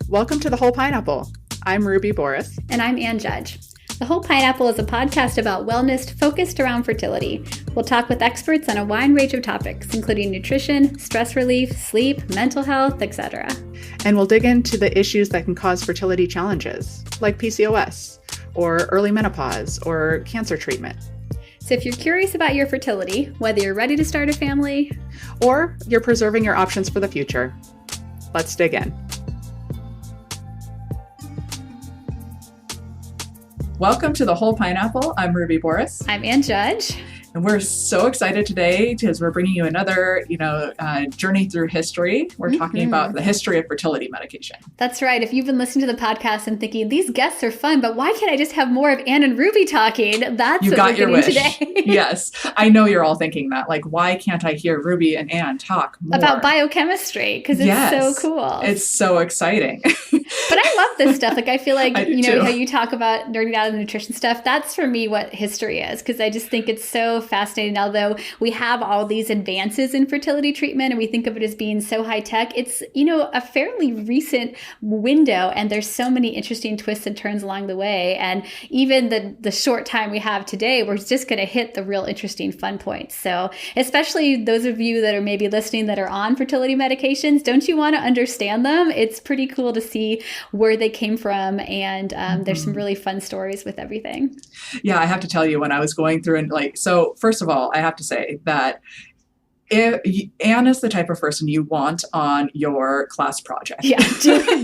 Welcome to The Whole Pineapple. I'm Ruby Boris. And I'm Ann Judge. The Whole Pineapple is a podcast about wellness focused around fertility. We'll talk with experts on a wide range of topics, including nutrition, stress relief, sleep, mental health, etc. And we'll dig into the issues that can cause fertility challenges, like PCOS, or early menopause, or cancer treatment. So if you're curious about your fertility, whether you're ready to start a family, or you're preserving your options for the future, let's dig in. Welcome to The Whole Pineapple. I'm Ruby Boris. I'm Ann Judge. And we're so excited today because we're bringing you another, journey through history. We're talking about the history of fertility medication. That's right. If you've been listening to the podcast and thinking, these guests are fun, but why can't I just have more of Ann and Ruby talking? That's you what got we're your getting wish. Today. Yes. I know you're all thinking that. Like, why can't I hear Ruby and Ann talk more? About biochemistry, because it's so cool. It's so exciting. But I love this stuff. Like, I feel like, how you talk about nerding out on the nutrition stuff. That's for me what history is, because I just think it's so fascinating. Although we have all these advances in fertility treatment and we think of it as being so high tech, it's, a fairly recent window, and there's so many interesting twists and turns along the way. And even the short time we have today, we're just going to hit the real interesting fun points. So especially those of you that are maybe listening that are on fertility medications, don't you want to understand them? It's pretty cool to see where they came from. And there's some really fun stories with everything. Yeah, I have to tell you, when I was going through so first of all, I have to say that Anne is the type of person you want on your class project. Yeah,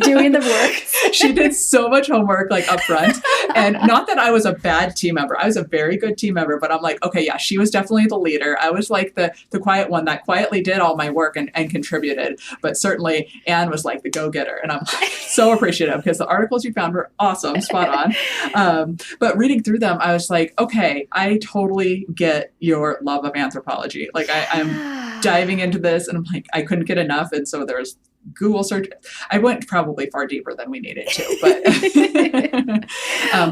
doing the work. She did so much homework up front. And not that I was a bad team member. I was a very good team member, but I'm like, okay, yeah, she was definitely the leader. I was like the quiet one that quietly did all my work and contributed. But certainly Anne was like the go-getter. And I'm so appreciative because the articles you found were awesome, spot on. But reading through them, I was like, okay, I totally get your love of anthropology. I'm diving into this and I'm like, I couldn't get enough. And so there's Google search. I went probably far deeper than we needed to,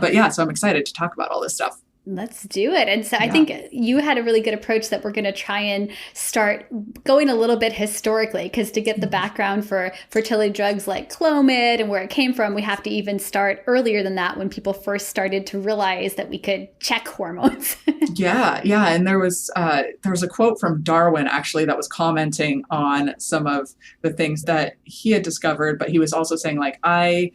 but yeah, so I'm excited to talk about all this stuff. Let's do it. And so I think you had a really good approach that we're going to try and start going a little bit historically, because to get the background for fertility drugs like Clomid and where it came from, we have to even start earlier than that, when people first started to realize that we could check hormones. Yeah. And there was a quote from Darwin, actually, that was commenting on some of the things that he had discovered, but he was also saying, I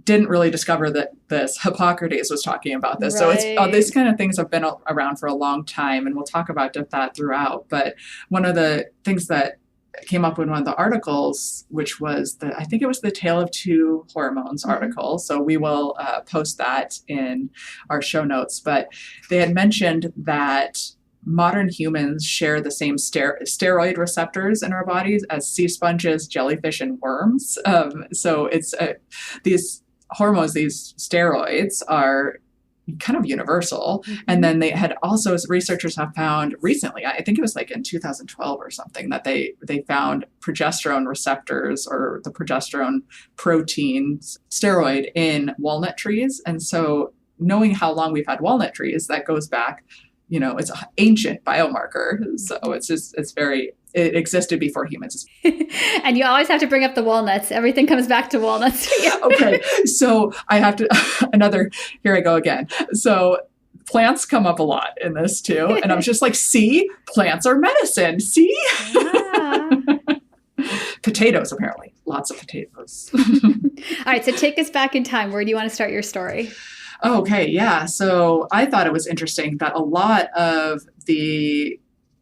didn't really discover that this. Hippocrates was talking about this. Right. So these kind of things have been around for a long time, and we'll talk about that throughout. But one of the things that came up in one of the articles, which was I think it was the Tale of Two Hormones article. So we will post that in our show notes. But they had mentioned that modern humans share the same steroid receptors in our bodies as sea sponges, jellyfish, and worms. So it's these hormones, these steroids, are kind of universal. Mm-hmm. And then they had also, researchers have found recently, I think it was in 2012 or something, that they found progesterone receptors, or the progesterone protein steroid, in walnut trees. And so knowing how long we've had walnut trees, that goes back, it's an ancient biomarker. So it existed before humans. And you always have to bring up the walnuts. Everything comes back to walnuts. Okay. So I have to, here I go again. So plants come up a lot in this too. And I was just like, see, plants are medicine. See? Yeah. Potatoes, apparently. Lots of potatoes. All right. So take us back in time. Where do you want to start your story? Okay, yeah. So I thought it was interesting that a lot of the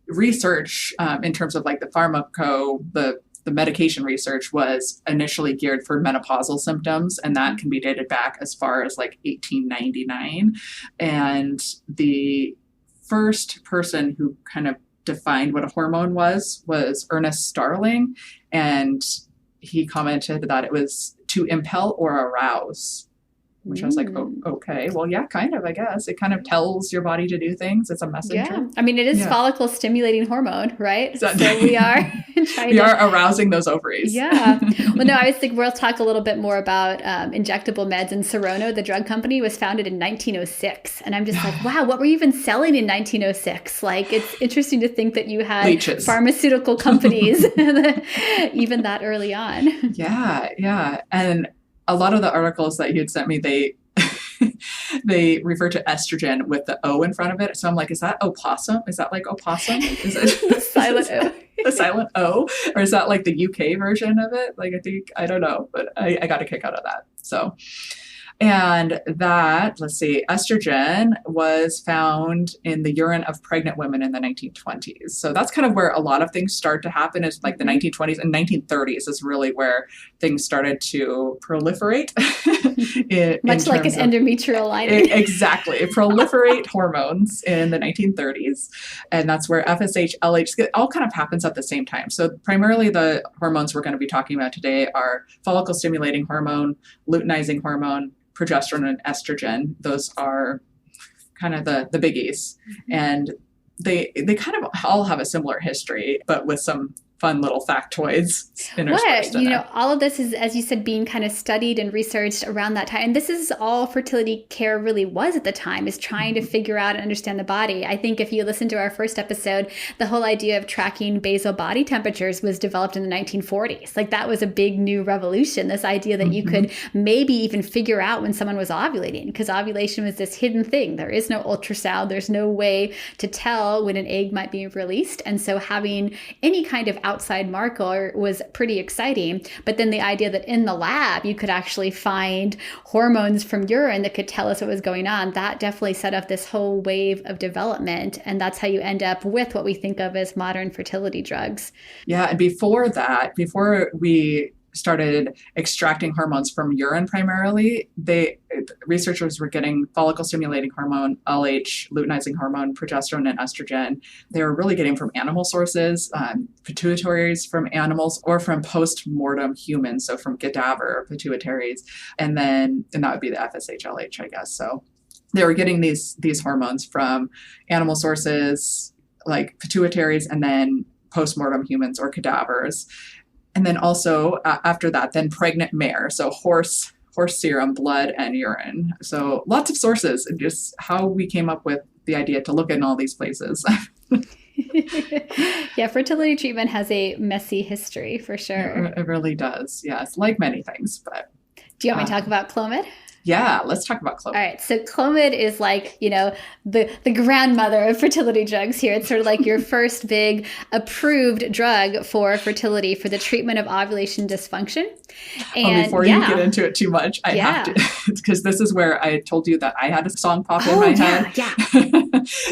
research in terms of the medication research was initially geared for menopausal symptoms, and that can be dated back as far as 1899. And the first person who kind of defined what a hormone was Ernest Starling, and he commented that it was to impel or arouse. which I was like, oh, okay, well, yeah, kind of, I guess. It kind of tells your body to do things. It's a messenger. Yeah. I mean, it is follicle stimulating hormone, right? So we are we are arousing those ovaries. Yeah. Well, no, I was thinking we'll talk a little bit more about injectable meds. And Serono, the drug company, was founded in 1906. And I'm just like, wow, what were you even selling in 1906? Like, it's interesting to think that you had leeches. Pharmaceutical companies even that early on. Yeah, yeah. And a lot of the articles that you had sent me, they refer to estrogen with the O in front of it. So I'm like, is that opossum? Is that like opossum? Is it the silent O? The silent O? Or is that like the UK version of it? Like, I don't know, but I got a kick out of that. So, and that, let's see, estrogen was found in the urine of pregnant women in the 1920s. So that's kind of where a lot of things start to happen, is like the 1920s and 1930s is really where things started to proliferate. Much like an endometrial lining. Exactly. Proliferate hormones in the 1930s. And that's where FSH, LH, it all kind of happens at the same time. So primarily the hormones we're going to be talking about today are follicle stimulating hormone, luteinizing hormone, progesterone, and estrogen. Those are kind of the biggies. And they kind of all have a similar history, but with some fun little factoids interspersed in there. All of this is, as you said, being kind of studied and researched around that time. And this is all fertility care really was at the time, is trying to figure out and understand the body. I think if you listen to our first episode, the whole idea of tracking basal body temperatures was developed in the 1940s. Like, that was a big new revolution, this idea that you could maybe even figure out when someone was ovulating, because ovulation was this hidden thing. There is no ultrasound. There's no way to tell when an egg might be released. And so having any kind of outside marker was pretty exciting. But then the idea that in the lab you could actually find hormones from urine that could tell us what was going on, that definitely set up this whole wave of development. And that's how you end up with what we think of as modern fertility drugs. Yeah. And before we started extracting hormones from urine primarily, researchers were getting follicle stimulating hormone, LH, luteinizing hormone, progesterone, and estrogen. They were really getting from animal sources, pituitaries from animals, or from post-mortem humans, so from cadaver pituitaries. And that would be the FSH, LH, I guess. So they were getting these hormones from animal sources like pituitaries, and then post-mortem humans or cadavers. And then also after that, then pregnant mare. So horse serum, blood, and urine. So lots of sources, and just how we came up with the idea to look in all these places. Yeah, fertility treatment has a messy history for sure. It really does. Yes, like many things. But do you want me to talk about Clomid? Yeah, let's talk about Clomid. All right. So Clomid is like, the grandmother of fertility drugs here. It's sort of like your first big approved drug for fertility, for the treatment of ovulation dysfunction. And before you get into it too much, I have to, because this is where I told you that I had a song pop in my head. Yeah.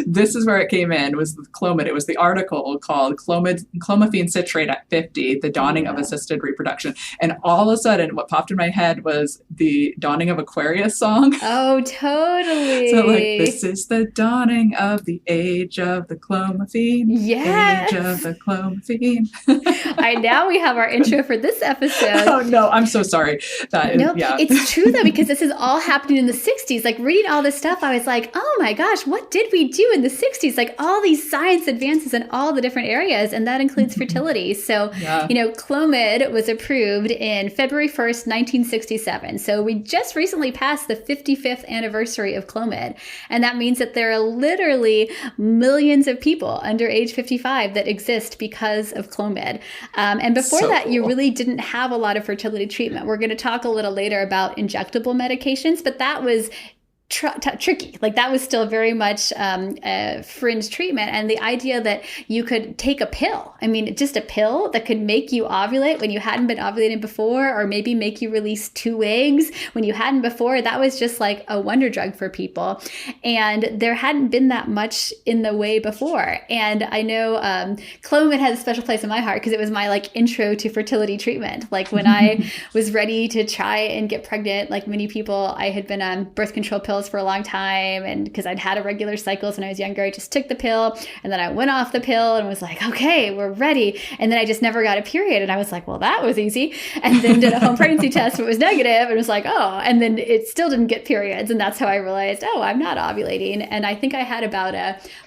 This is where it came in, was the Clomid. It was the article called Clomiphene Citrate at 50, the dawning of assisted reproduction. And all of a sudden, what popped in my head was the dawning of Aquarius song. Oh, totally. So like, this is the dawning of the age of the Clomiphene. Yes. Age of the Clomiphene. All right, now we have our intro for this episode. Oh, no, I'm so sorry. It's true, though, because this is all happening in the 60s. Like, reading all this stuff, I was like, oh my gosh, what did we do in the 60s? Like, all these science advances in all the different areas, and that includes fertility. So, Clomid was approved in February 1st, 1967. So we just recently passed the 55th anniversary of Clomid. And that means that there are literally millions of people under age 55 that exist because of Clomid. And before you really didn't have a lot of fertility treatment. We're going to talk a little later about injectable medications, but that was tricky. Like, that was still very much a fringe treatment. And the idea that you could take a pill, just a pill that could make you ovulate when you hadn't been ovulating before, or maybe make you release 2 eggs when you hadn't before, that was just like a wonder drug for people. And there hadn't been that much in the way before. And I know Clomid has a special place in my heart because it was my intro to fertility treatment. Like, when I was ready to try and get pregnant, like many people, I had been on birth control pills pills for a long time. And because I'd had irregular cycles when I was younger, I just took the pill and then I went off the pill and was like, okay, we're ready. And then I just never got a period. And I was like, well, that was easy. And then did a home pregnancy test. It was negative. And was like, oh, and then it still didn't get periods. And that's how I realized, oh, I'm not ovulating. And I think I had about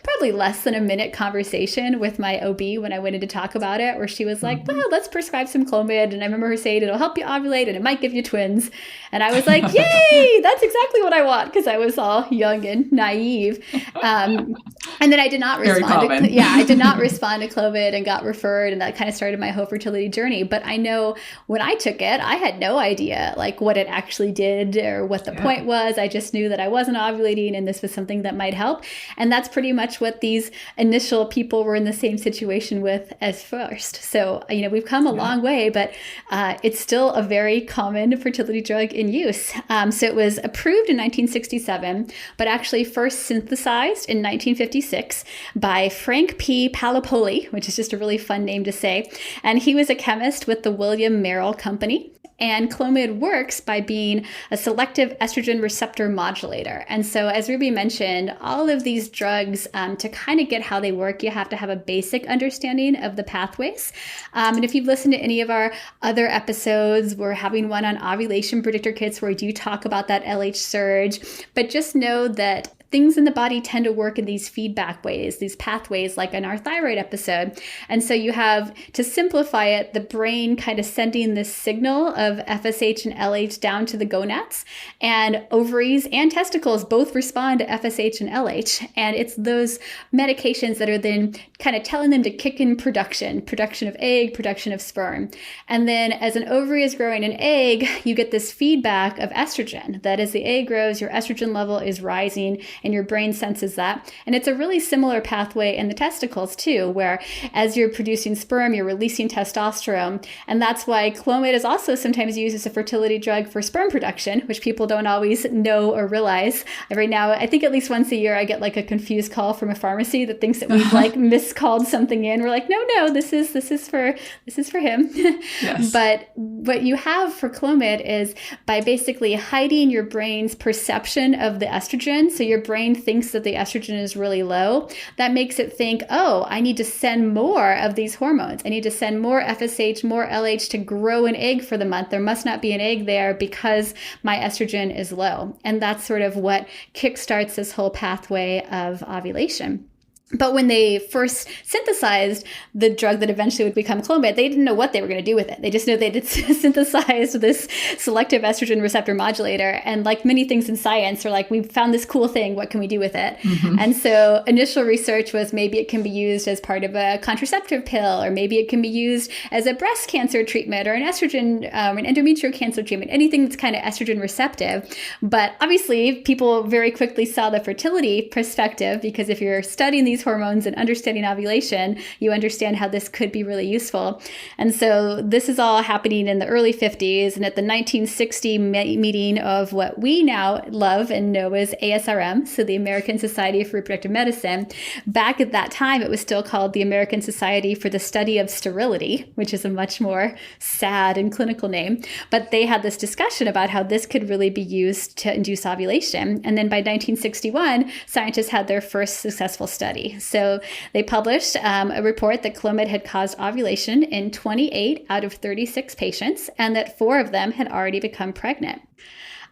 probably less than a minute conversation with my OB when I went in to talk about it, where she was like, well, let's prescribe some Clomid. And I remember her saying it'll help you ovulate and it might give you twins. And I was like, yay, that's exactly what I want, because I was all young and naive. And then I did not respond. I did not respond to Clomid and got referred. And that kind of started my whole fertility journey. But I know when I took it, I had no idea like what it actually did or what the point was. I just knew that I wasn't ovulating and this was something that might help. And that's pretty much what these initial people were in the same situation with as first. So, we've come a long way, but it's still a very common fertility drug in use. So it was approved in 1967, but actually first synthesized in 1956 by Frank P. Palapoli, which is just a really fun name to say. And he was a chemist with the William Merrill Company. And Clomid works by being a selective estrogen receptor modulator. And so, as Ruby mentioned, all of these drugs, to kind of get how they work, you have to have a basic understanding of the pathways. And if you've listened to any of our other episodes, we're having one on ovulation predictor kits where we do talk about that LH surge. But just know that things in the body tend to work in these feedback ways, these pathways, like in our thyroid episode. And so you have, to simplify it, the brain kind of sending this signal of FSH and LH down to the gonads, and ovaries and testicles both respond to FSH and LH. And it's those medications that are then kind of telling them to kick in production of egg, production of sperm. And then as an ovary is growing an egg, you get this feedback of estrogen, that as the egg grows, your estrogen level is rising, and your brain senses that. And it's a really similar pathway in the testicles too, where as you're producing sperm, you're releasing testosterone. And that's why Clomid is also sometimes used as a fertility drug for sperm production, which people don't always know or realize. Right now, I think at least once a year, I get like a confused call from a pharmacy that thinks that we've like miscalled something in. We're like, no, this is for him. Yes. But what you have for Clomid is by basically hiding your brain's perception of the estrogen. So your brain thinks that the estrogen is really low. That makes it think, oh, I need to send more of these hormones. I need to send more FSH, more LH to grow an egg for the month. There must not be an egg there because my estrogen is low. And that's sort of what kickstarts this whole pathway of ovulation. But when they first synthesized the drug that eventually would become Clomid, they didn't know what they were going to do with it. They just knew they did synthesize this selective estrogen receptor modulator. And like many things in science, they're like, we found this cool thing. What can we do with it? Mm-hmm. And so initial research was maybe it can be used as part of a contraceptive pill, or maybe it can be used as a breast cancer treatment or an estrogen, an endometrial cancer treatment, anything that's kind of estrogen receptive. But obviously, people very quickly saw the fertility perspective, because if you're studying these hormones and understanding ovulation, you understand how this could be really useful. And so this is all happening in the early 50s. And at the 1960 meeting of what we now love and know as ASRM, so the American Society for Reproductive Medicine, back at that time, it was still called the American Society for the Study of Sterility, which is a much more sad and clinical name. But they had this discussion about how this could really be used to induce ovulation. And then by 1961, scientists had their first successful study. So they published a report that Clomid had caused ovulation in 28 out of 36 patients, and that 4 of them had already become pregnant.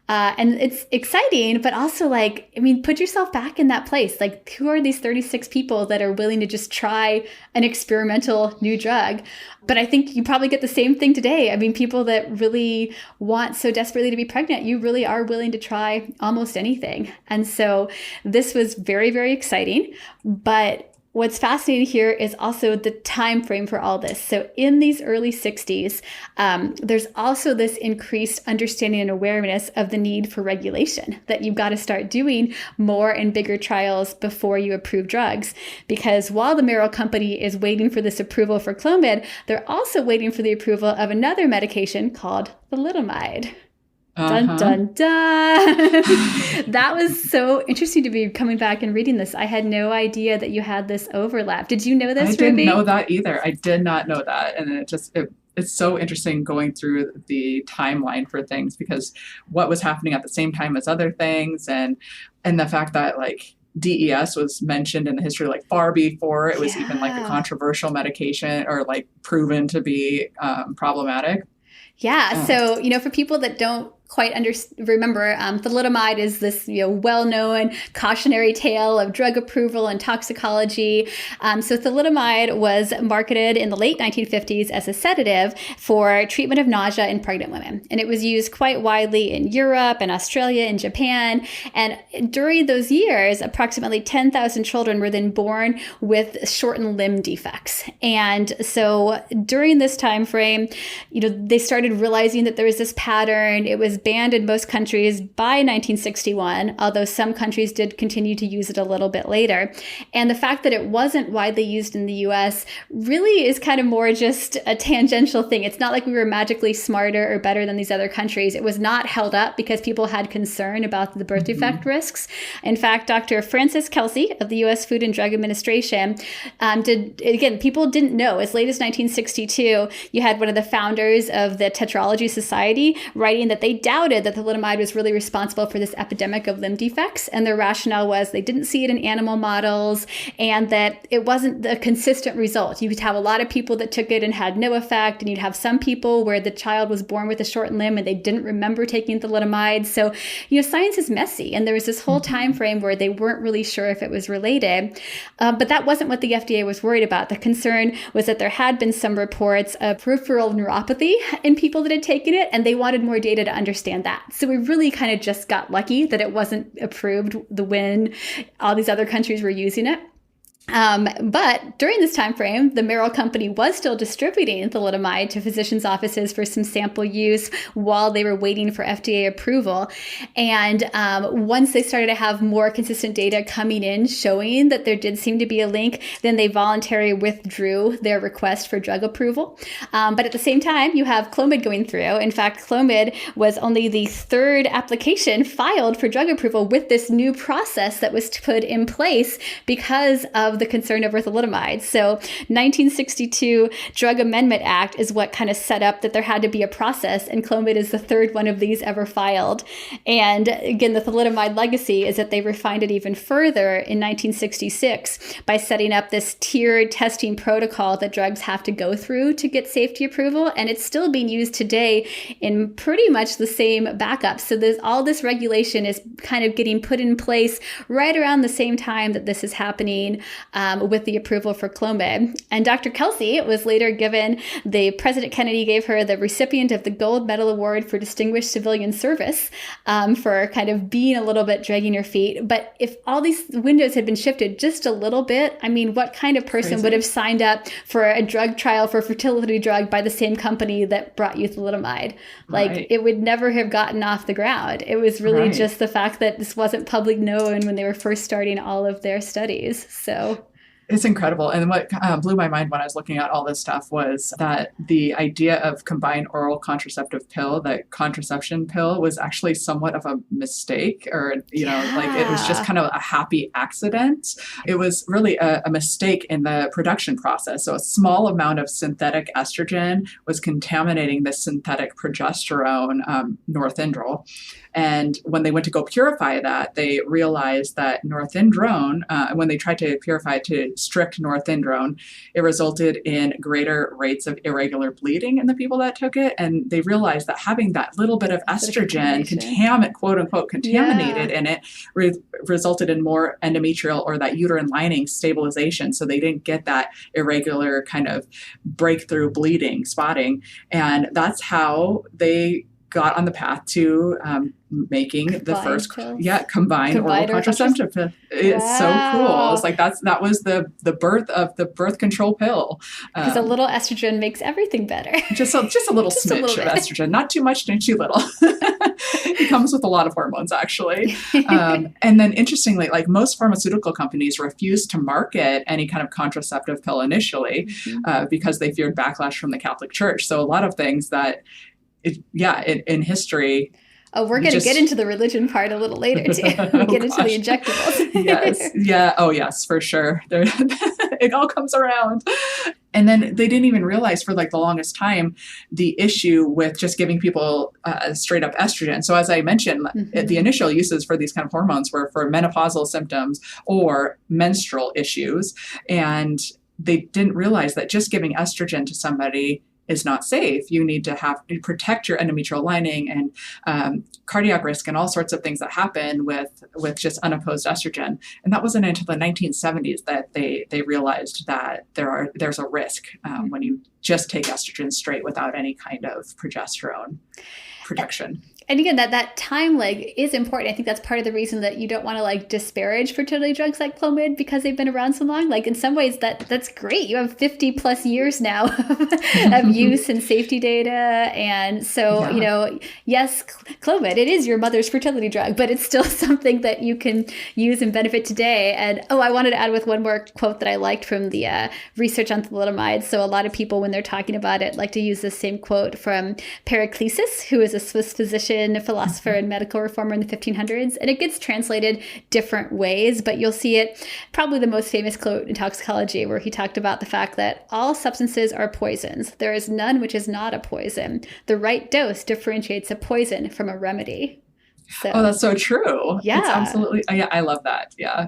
And it's exciting, but also put yourself back in that place. Like, who are these 36 people that are willing to just try an experimental new drug? But I think you probably get the same thing today. I mean, people that really want so desperately to be pregnant, you really are willing to try almost anything. And so this was very, very exciting. But what's fascinating here is also the time frame for all this. So in these early 60s, there's also this increased understanding and awareness of the need for regulation, that you've got to start doing more and bigger trials before you approve drugs. Because while the Merrill Company is waiting for this approval for Clomid, they're also waiting for the approval of another medication called Thalidomide. Dun, dun, dun. That was so interesting to be coming back and reading this. I had no idea that you had this overlap. Did you know this, I didn't know that either. I did not know that. And it it's so interesting going through the timeline for things, because what was happening at the same time as other things, and the fact that like DES was mentioned in the history like far before it was even like a Yeah. controversial medication or like proven to be problematic. Yeah. Uh, So, for people that don't quite remember, thalidomide is this well-known cautionary tale of drug approval and toxicology. So thalidomide was marketed in the late 1950s as a sedative for treatment of nausea in pregnant women, and it was used quite widely in Europe and Australia and Japan. And during those years, approximately 10,000 children were then born with shortened limb defects. And so during this time frame, they started realizing that there was this pattern. It was banned in most countries by 1961, although some countries did continue to use it a little bit later. And the fact that it wasn't widely used in the US really is kind of more just a tangential thing. It's not like we were magically smarter or better than these other countries. It was not held up because people had concern about the birth defect risks. In fact, Dr. Francis Kelsey of the US Food and Drug Administration people didn't know. As late as 1962, you had one of the founders of the Tetralogy Society writing that they doubted that thalidomide was really responsible for this epidemic of limb defects. And their rationale was they didn't see it in animal models and that it wasn't the consistent result. You could have a lot of people that took it and had no effect, and you'd have some people where the child was born with a shortened limb and they didn't remember taking thalidomide. So, science is messy. And there was this whole time frame where they weren't really sure if it was related. But that wasn't what the FDA was worried about. The concern was that there had been some reports of peripheral neuropathy in people that had taken it, and they wanted more data to understand that. So we really kind of just got lucky that it wasn't approved when all these other countries were using it. But during this time frame, the Merrill Company was still distributing thalidomide to physicians' offices for some sample use while they were waiting for FDA approval. And once they started to have more consistent data coming in showing that there did seem to be a link, then they voluntarily withdrew their request for drug approval. But at the same time, you have Clomid going through. In fact, Clomid was only the third application filed for drug approval with this new process that was put in place because of the concern over thalidomide. So 1962 Drug Amendment Act is what kind of set up that there had to be a process, and Clomid is the third one of these ever filed. And again, the thalidomide legacy is that they refined it even further in 1966 by setting up this tiered testing protocol that drugs have to go through to get safety approval, and it's still being used today in pretty much the same backup. So all this regulation is kind of getting put in place right around the same time that this is happening with the approval for Clomid. And Dr. Kelsey was later President Kennedy gave her the recipient of the Gold Medal Award for Distinguished Civilian Service for kind of being a little bit dragging her feet. But if all these windows had been shifted just a little bit, I mean, what kind of person would have signed up for a drug trial for a fertility drug by the same company that brought you thalidomide? Like, it would never have gotten off the ground. It was really just the fact that this wasn't public known when they were first starting all of their studies. So it's incredible. And what blew my mind when I was looking at all this stuff was that the idea of combined oral contraceptive pill, the contraception pill, was actually somewhat of a mistake, or, like it was just kind of a happy accident. It was really a mistake in the production process. So a small amount of synthetic estrogen was contaminating the synthetic progesterone, norethindrol. And when they went to go purify that, they realized that norethindrone, when they tried to purify it to strict norethindrone, it resulted in greater rates of irregular bleeding in the people that took it. And they realized that having that little bit of estrogen quote unquote contaminated in it resulted in more endometrial, or that uterine lining stabilization. So they didn't get that irregular kind of breakthrough bleeding, spotting. And that's how they got on the path to making the first combined oral contraceptive pill. It's so cool. It's like that was the birth of the birth control pill. Because a little estrogen makes everything better. Just a little smidge of estrogen, not too much, not too little. It comes with a lot of hormones, actually. And then interestingly, like most pharmaceutical companies refused to market any kind of contraceptive pill initially because they feared backlash from the Catholic Church. So a lot of things that in history. Oh, we're going to get into the religion part a little later, too. We'll get into the injectables. Yes. Yeah. Oh, yes, for sure. It all comes around. And then they didn't even realize for like the longest time the issue with just giving people straight up estrogen. So as I mentioned, the initial uses for these kind of hormones were for menopausal symptoms or menstrual issues. And they didn't realize that just giving estrogen to somebody is not safe. You need to protect your endometrial lining and cardiac risk and all sorts of things that happen with just unopposed estrogen. And that wasn't until the 1970s that they realized that there's a risk when you just take estrogen straight without any kind of progesterone protection. And again, that time lag is important. I think that's part of the reason that you don't want to like disparage fertility drugs like Clomid because they've been around so long. Like in some ways that's great. You have 50 plus years now of use and safety data. And so, yes, Clomid, it is your mother's fertility drug, but it's still something that you can use and benefit today. And I wanted to add with one more quote that I liked from the research on thalidomide. So a lot of people, when they're talking about it, like to use the same quote from Paracelsus, who is a Swiss physician, philosopher, and medical reformer in the 1500s. And it gets translated different ways, but you'll see it probably the most famous quote in toxicology, where he talked about the fact that all substances are poisons. There is none which is not a poison. The right dose differentiates a poison from a remedy. So, that's so true. Yeah. It's absolutely. Yeah, I love that. Yeah.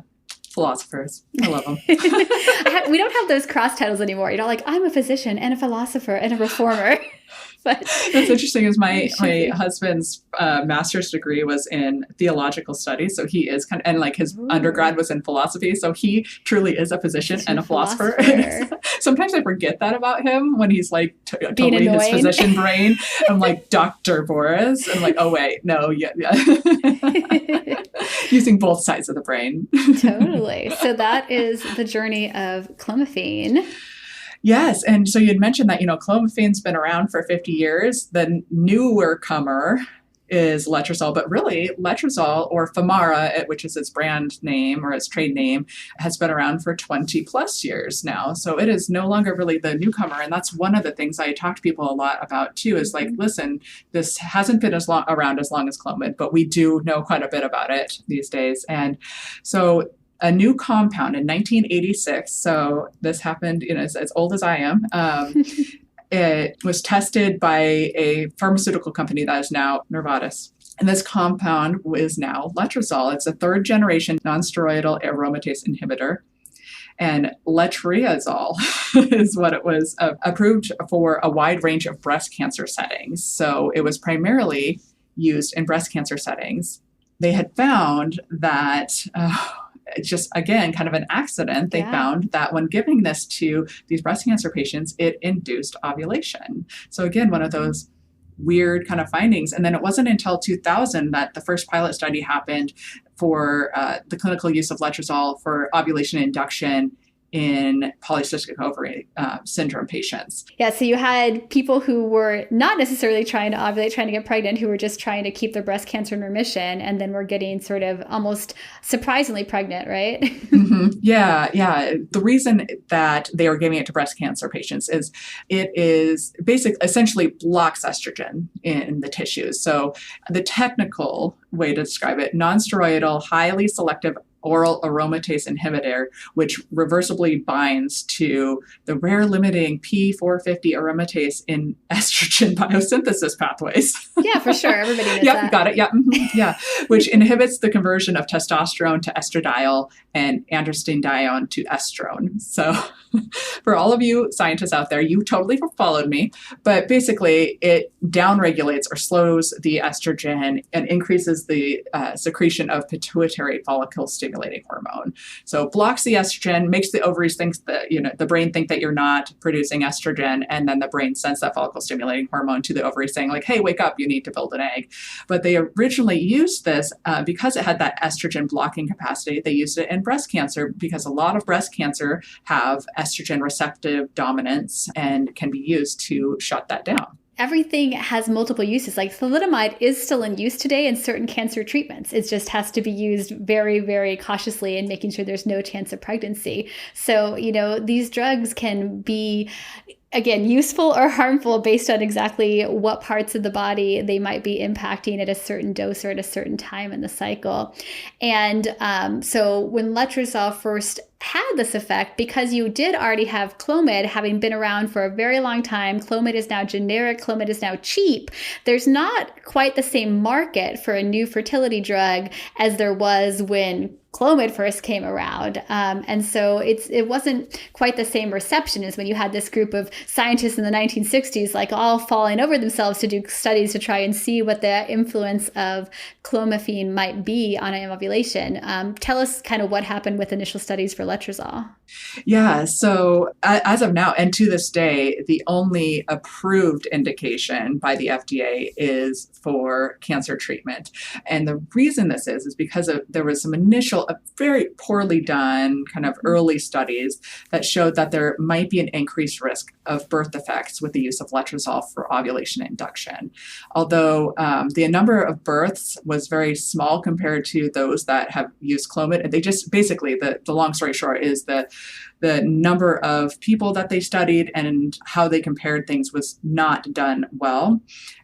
Philosophers. I love them. We don't have those cross titles anymore. Like, I'm a physician and a philosopher and a reformer. But that's interesting is my husband's master's degree was in theological studies. So he is and like his undergrad was in philosophy. So he truly is a physician and a philosopher. Sometimes I forget that about him when he's like totally his physician brain. I'm like, Dr. Boris. I'm like, oh wait, no, yeah. Using both sides of the brain. Totally. So that is the journey of clomiphene. Yes. And so you'd mentioned that, clomiphene's been around for 50 years. The newer comer is letrozole, but really letrozole, or Femara, which is its brand name or its trade name, has been around for 20 plus years now. So it is no longer really the newcomer. And that's one of the things I talk to people a lot about too, is like, listen, this hasn't been around as long as Clomid, but we do know quite a bit about it these days. And so a new compound in 1986, so this happened, as old as I am, it was tested by a pharmaceutical company that is now Novartis. And this compound is now letrozole. It's a third generation non-steroidal aromatase inhibitor. And letrozole is what it was approved for a wide range of breast cancer settings. So it was primarily used in breast cancer settings. They had found that... just again, kind of an accident, they found that when giving this to these breast cancer patients, it induced ovulation. So again, one of those weird kind of findings. And then it wasn't until 2000 that the first pilot study happened for the clinical use of letrozole for ovulation induction in polycystic ovary syndrome patients. Yeah, so you had people who were not necessarily trying to ovulate, trying to get pregnant, who were just trying to keep their breast cancer in remission, and then were getting sort of almost surprisingly pregnant, right? Mm-hmm. Yeah. The reason that they are giving it to breast cancer patients is it is essentially blocks estrogen in the tissues. So the technical way to describe it, non-steroidal, highly selective oral aromatase inhibitor, which reversibly binds to the rare limiting P450 aromatase in estrogen biosynthesis pathways. Yeah, for sure. Everybody knows that. Got it. Yeah. Mm-hmm. Yeah. Which inhibits the conversion of testosterone to estradiol and androstenedione to estrone. So for all of you scientists out there, you totally followed me. But basically, it downregulates or slows the estrogen and increases the secretion of pituitary follicle stimulating hormone. So blocks the estrogen, makes the ovaries think that, the brain think that you're not producing estrogen. And then the brain sends that follicle stimulating hormone to the ovary saying like, hey, wake up, you need to build an egg. But they originally used this because it had that estrogen blocking capacity. They used it in breast cancer because a lot of breast cancer have estrogen receptive dominance and can be used to shut that down. Everything has multiple uses. Like thalidomide is still in use today in certain cancer treatments. It just has to be used very, very cautiously and making sure there's no chance of pregnancy. So, these drugs can be, again, useful or harmful based on exactly what parts of the body they might be impacting at a certain dose or at a certain time in the cycle. And so when letrozole first had this effect because you did already have Clomid having been around for a very long time. Clomid is now generic. Clomid is now cheap. There's not quite the same market for a new fertility drug as there was when Clomid first came around. And so it wasn't quite the same reception as when you had this group of scientists in the 1960s, like all falling over themselves to do studies to try and see what the influence of clomiphene might be on ovulation. Tell us kind of what happened with initial studies for letrozole. Yeah, so as of now, and to this day, the only approved indication by the FDA is for cancer treatment. And the reason this is because there was some initial, very poorly done kind of early studies that showed that there might be an increased risk of birth defects with the use of letrozole for ovulation induction. Although the number of births was very small compared to those that have used Clomid, and they just basically, the long story short is the number of people that they studied and how they compared things was not done well.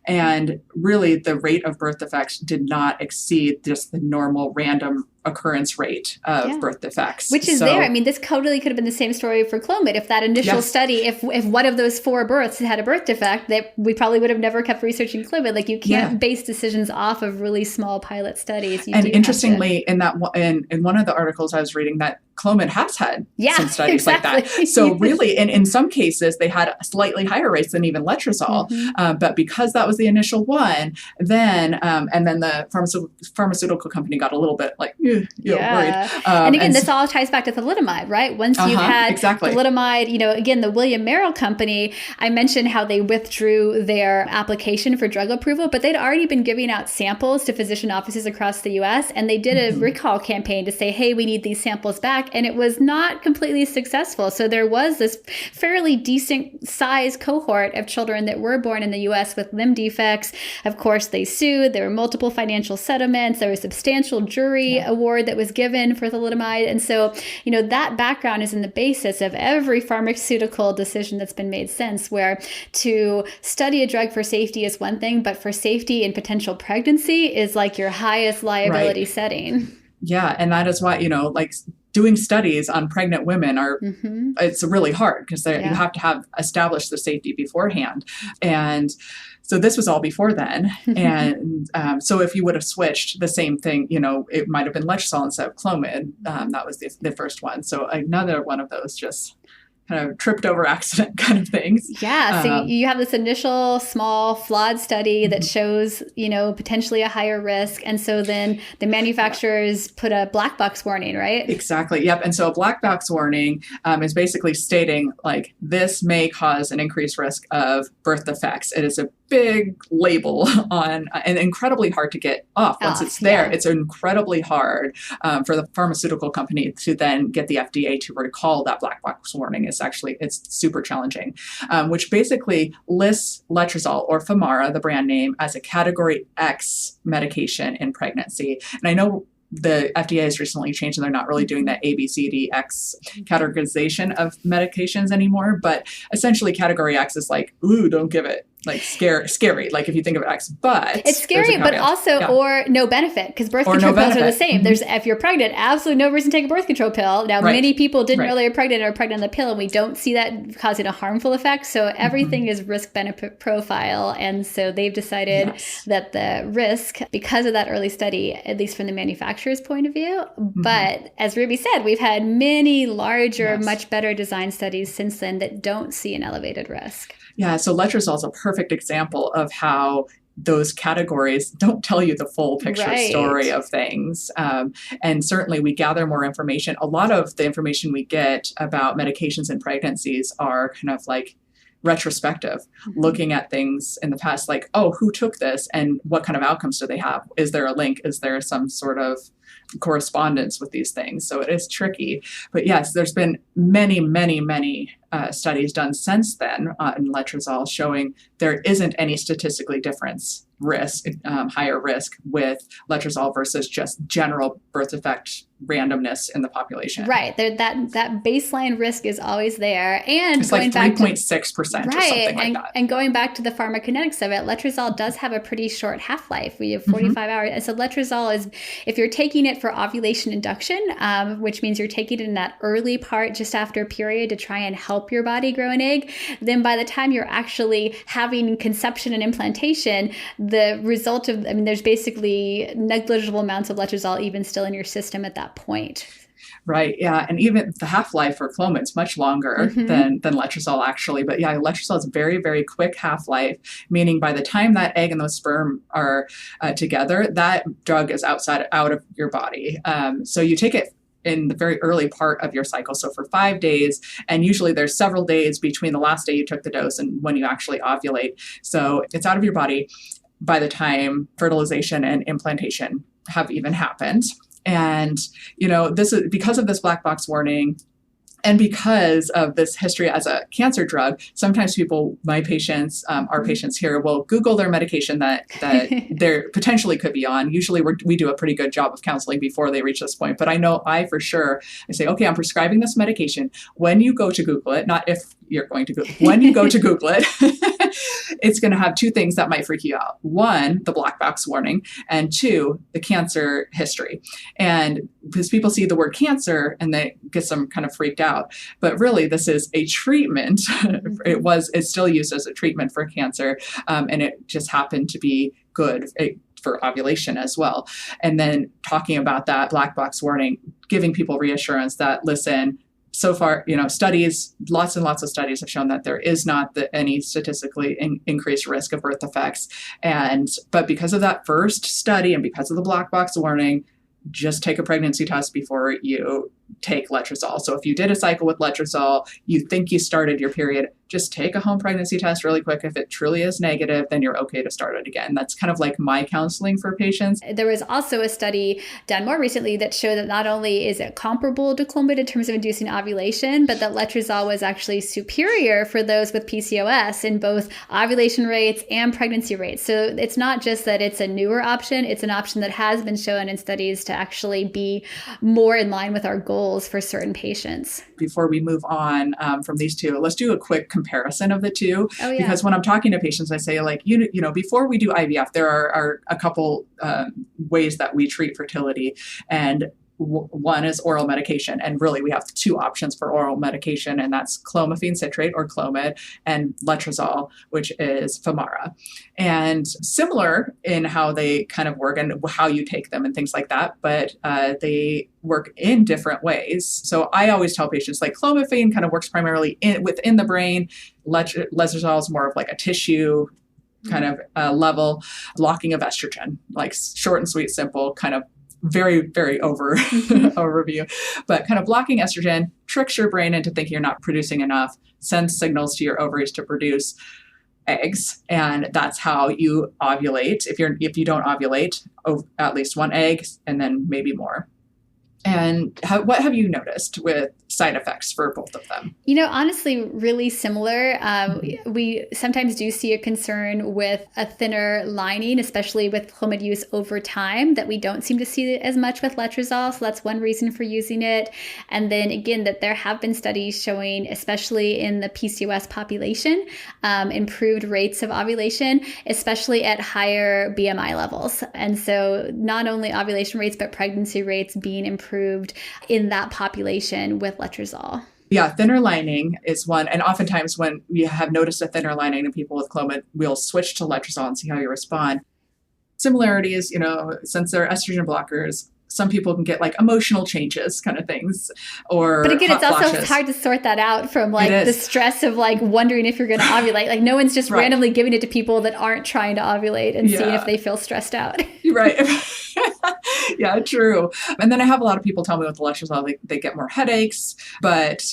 And really, the rate of birth defects did not exceed just the normal random occurrence rate of birth defects. Which is there. I mean, this totally could have been the same story for Clomid. If that initial study, if one of those 4 births had a birth defect, that we probably would have never kept researching Clomid. Like, you can't base decisions off of really small pilot studies. And interestingly, in one of the articles I was reading, that Clomid has had some studies like that. So really, in some cases, they had slightly higher rates than even letrozole. But because that was the initial one, then and then the pharmaceutical company got a little bit like, worried. And again, this all ties back to thalidomide, right? Once you've had thalidomide, again, the William Merrill company, I mentioned how they withdrew their application for drug approval, but they'd already been giving out samples to physician offices across the U.S. And they did a recall campaign to say, hey, we need these samples back. And it was not completely successful. So there was this fairly decent size cohort of children that were born in the U.S. with limb defects. Of course, they sued. There were multiple financial settlements. There was a substantial jury award that was given for thalidomide. And so, that background is in the basis of every pharmaceutical decision that's been made since, where to study a drug for safety is one thing, but for safety in potential pregnancy is like your highest liability setting. Yeah. And that is why, like doing studies on pregnant women it's really hard because you have to have established the safety beforehand. And so this was all before then. And so if you would have switched the same thing, it might have been letrozole instead of Clomid. That was the first one. So another one of those just kind of tripped over accident kind of things. Yeah. So you have this initial small flawed study that shows, potentially a higher risk. And so then the manufacturers put a black box warning, right? Exactly. Yep. And so a black box warning is basically stating like this may cause an increased risk of birth defects. It is a big label on and incredibly hard to get off. Once it's there, it's incredibly hard for the pharmaceutical company to then get the FDA to recall that black box warning. It's super challenging, which basically lists letrozole or Femara, the brand name, as a category X medication in pregnancy. And I know the FDA has recently changed and they're not really doing that A, B, C, D, X categorization of medications anymore. But essentially category X is like, ooh, don't give it. Like scary, like if you think of X, but it's scary, but also or no benefit, because birth control pills are the same. There's if you're pregnant, absolutely no reason to take a birth control pill. Now, many people didn't know they were pregnant or pregnant on the pill, and we don't see that causing a harmful effect. So everything is risk benefit profile, and so they've decided that the risk, because of that early study, at least from the manufacturer's point of view. But as Ruby said, we've had many larger, much better design studies since then that don't see an elevated risk. Yeah, so letrozole is a perfect example of how those categories don't tell you the full picture story of things. And certainly we gather more information. A lot of the information we get about medications in pregnancies are kind of like retrospective, looking at things in the past, like, oh, who took this and what kind of outcomes do they have? Is there a link? Is there some sort of correspondence with these things? So it is tricky. But yes, there's been many, many, many studies done since then in letrozole showing there isn't any statistically higher risk with letrozole versus just general birth defect randomness in the population. Right. That baseline risk is always there. And it's like 3.6% or something like that. And going back to the pharmacokinetics of it, letrozole does have a pretty short half-life. We have 45 hours. And so letrozole is, if you're taking it for ovulation induction, which means you're taking it in that early part just after a period to try and help your body grow an egg, then by the time you're actually having conception and implantation, the result of, there's basically negligible amounts of letrozole even still in your system at that point. Right. Yeah. And even the half-life for Clomid is much longer than letrozole actually. But yeah, letrozole is very, very quick half-life, meaning by the time that egg and those sperm are together, that drug is out of your body. So you take it in the very early part of your cycle. So for 5 days, and usually there's several days between the last day you took the dose and when you actually ovulate. So it's out of your body by the time fertilization and implantation have even happened. And, this is because of this black box warning and because of this history as a cancer drug. Sometimes my patients, our patients here, will Google their medication that they potentially could be on. Usually we do a pretty good job of counseling before they reach this point. But I know I say, okay, I'm prescribing this medication. When you go to Google it, not if you're going to Google, when you go to Google it, it's going to have two things that might freak you out. One, the black box warning, and two, the cancer history. And because people see the word cancer and they get some kind of freaked out, but really this is a treatment. It's still used as a treatment for cancer. And it just happened to be good for ovulation as well. And then talking about that black box warning, giving people reassurance that, listen, so far, studies, lots and lots of studies have shown that there is not any statistically increased risk of birth defects. But because of that first study and because of the black box warning, just take a pregnancy test before you take letrozole. So if you did a cycle with letrozole, you think you started your period, just take a home pregnancy test really quick. If it truly is negative, then you're okay to start it again. That's kind of like my counseling for patients. There was also a study done more recently that showed that not only is it comparable to Clomid in terms of inducing ovulation, but that letrozole was actually superior for those with PCOS in both ovulation rates and pregnancy rates. So it's not just that it's a newer option, it's an option that has been shown in studies to actually be more in line with our goals for certain patients. Before we move on from these two, let's do a quick comparison of the two. Oh, yeah. Because when I'm talking to patients, I say, before we do IVF, there are a couple ways that we treat fertility. And one is oral medication. And really, we have two options for oral medication, and that's clomiphene citrate or Clomid and letrozole, which is Femara. And similar in how they kind of work and how you take them and things like that, but they work in different ways. So I always tell patients, like, clomiphene kind of works primarily within the brain. Letrozole is more of like a tissue kind of level blocking of estrogen, like short and sweet, simple, kind of very, very overview, but kind of blocking estrogen tricks your brain into thinking you're not producing enough, sends signals to your ovaries to produce eggs. And that's how you ovulate. If you don't ovulate, at least one egg and then maybe more. And what have you noticed with side effects for both of them? Honestly, really similar. We sometimes do see a concern with a thinner lining, especially with Clomid use over time, that we don't seem to see as much with letrozole. So that's one reason for using it. And then again, that there have been studies showing, especially in the PCOS population, improved rates of ovulation, especially at higher BMI levels. And so not only ovulation rates, but pregnancy rates being improved in that population with letrozole. Yeah, thinner lining is one. And oftentimes when we have noticed a thinner lining in people with Clomid, we'll switch to letrozole and see how you respond. Similarities, since they're estrogen blockers, some people can get like emotional changes kind of things, but again, it's also hard to sort that out from like the stress of like wondering if you're going to ovulate. Like no one's just randomly giving it to people that aren't trying to ovulate and seeing if they feel stressed out. Right. Yeah, true. And then I have a lot of people tell me with the letrozole, they get more headaches, but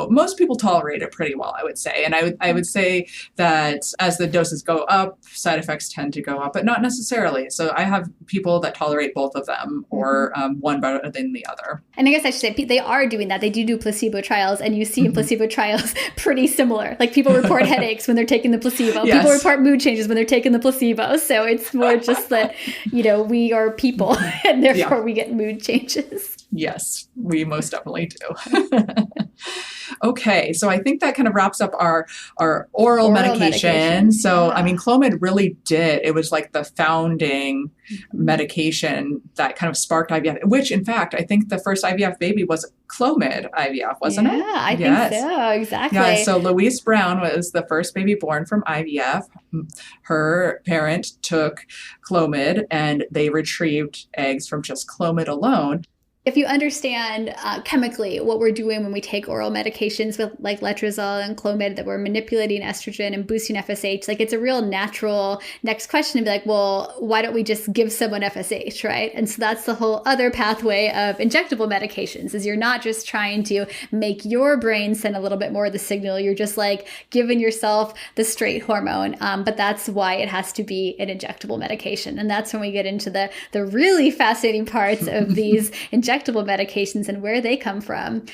most people tolerate it pretty well, I would say. And I would say that as the doses go up, side effects tend to go up, but not necessarily. So I have people that tolerate both of them or one better than the other. And I guess I should say they are doing that. They do placebo trials, and you see in placebo trials pretty similar. Like people report headaches when they're taking the placebo. Yes. People report mood changes when they're taking the placebo. So it's more just that, we are people and therefore we get mood changes. Yes, we most definitely do. Okay, so I think that kind of wraps up our oral medication. So, I mean, Clomid really did. It was like the founding medication that kind of sparked IVF, which in fact, I think the first IVF baby was Clomid IVF, wasn't it? Yeah, I think so. Exactly. Yeah, so Louise Brown was the first baby born from IVF. Her parent took Clomid and they retrieved eggs from just Clomid alone. If you understand chemically what we're doing when we take oral medications with like Letrozole and Clomid, that we're manipulating estrogen and boosting FSH, like it's a real natural next question to be like, well, why don't we just give someone FSH, right? And so that's the whole other pathway of injectable medications, is you're not just trying to make your brain send a little bit more of the signal, you're just like giving yourself the straight hormone. But that's why it has to be an injectable medication. And that's when we get into the really fascinating parts of these injectable medications and where they come from.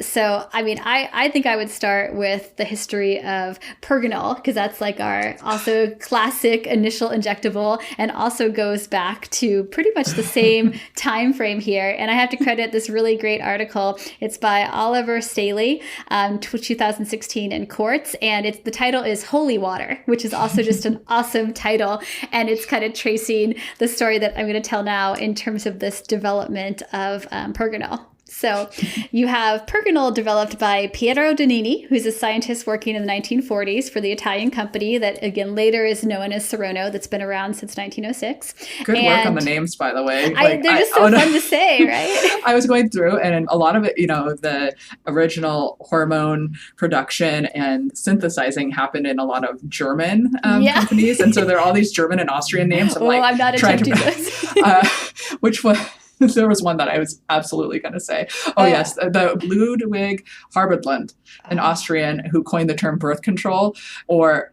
So, I mean, I think I would start with the history of Perganol, because that's like our also classic initial injectable and also goes back to pretty much the same time frame here. And I have to credit this really great article. It's by Oliver Staley, 2016 in Quartz. And the title is Holy Water, which is also just an awesome title. And it's kind of tracing the story that I'm going to tell now in terms of this development of Perganol. So you have Perganol developed by Piero Donnini, who's a scientist working in the 1940s for the Italian company that, again, later is known as Serono, that's been around since 1906. Good work on the names, by the way. They're just so fun to say, right? I was going through, and a lot of it, the original hormone production and synthesizing happened in a lot of German companies. And so there are all these German and Austrian names. I'm not attempting this. Which one? There was one that I was absolutely going to say. Yes, the Ludwig Harbedland, an Austrian who coined the term birth control, or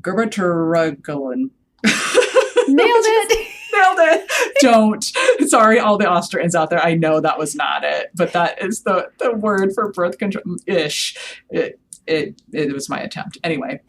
Geburtsregeln. Nailed it. Nailed it. Don't. Sorry, all the Austrians out there. I know that was not it, but that is the word for birth control-ish. It was my attempt. Anyway.